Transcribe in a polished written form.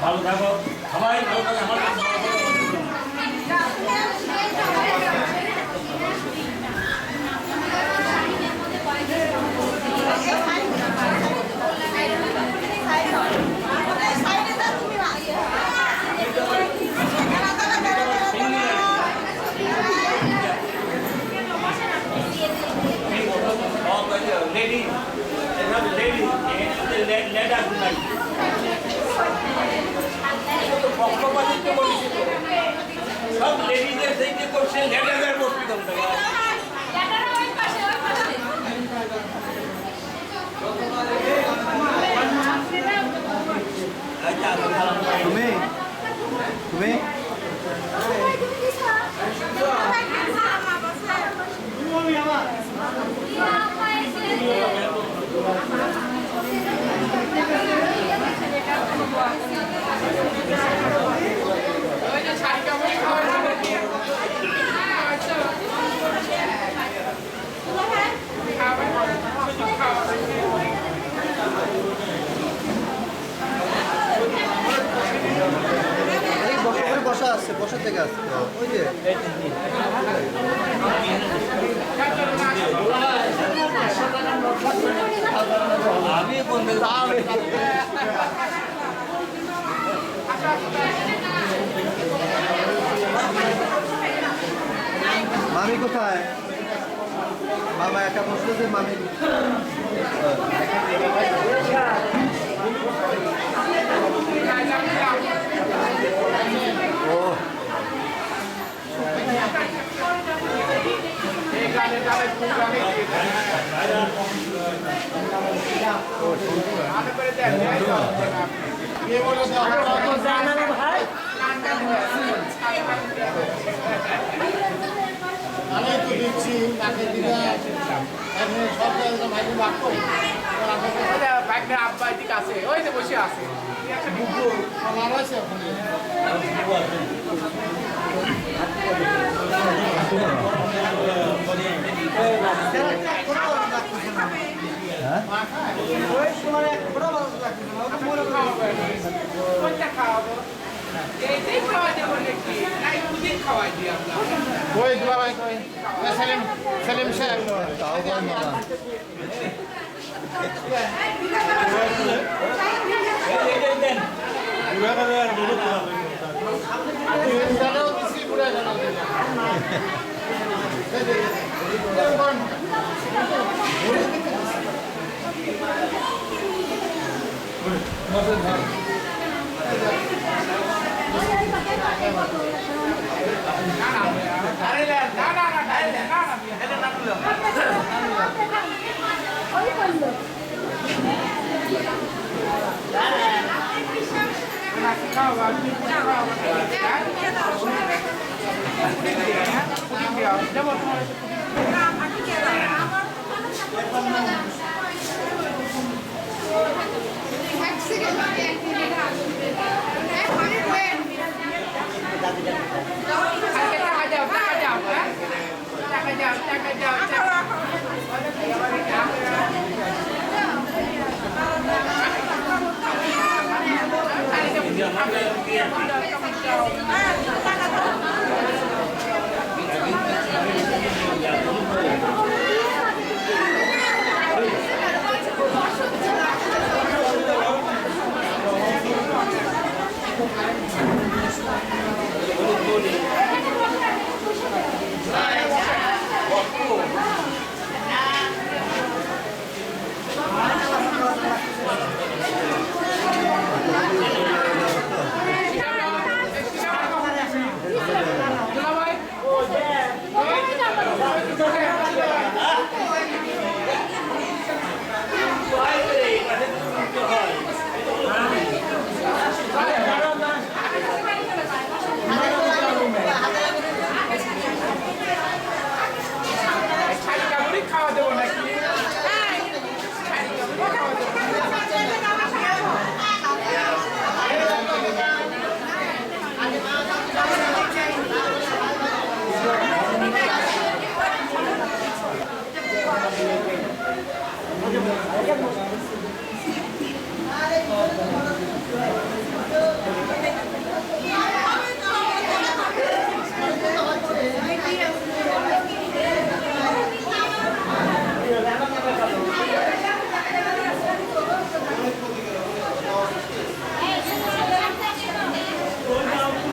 ভালো থাকো সবাই ভালো থাকো আমার lady, lady, let us like. सब लेडीज ऐसे ही क्वेश्चन लेटर कर पोस्ट करते हैं लेटर वही पासे तुम्हें বসা আছে বসা থেকে আসছে ওই যে আমি কোন মামি কোথায় মামা একা বসতেছে মামি ও আমি তো দিচ্ছি তাকে দিলে সব ভাইকে বাক্য বাইকটা আব্বা এদিকে আছে ওই যে বসে আছে আমার আছে ওখানে কই দুলা ভাই কই সেলিম সেলিম সাহেব তাও কয় মামা Jangan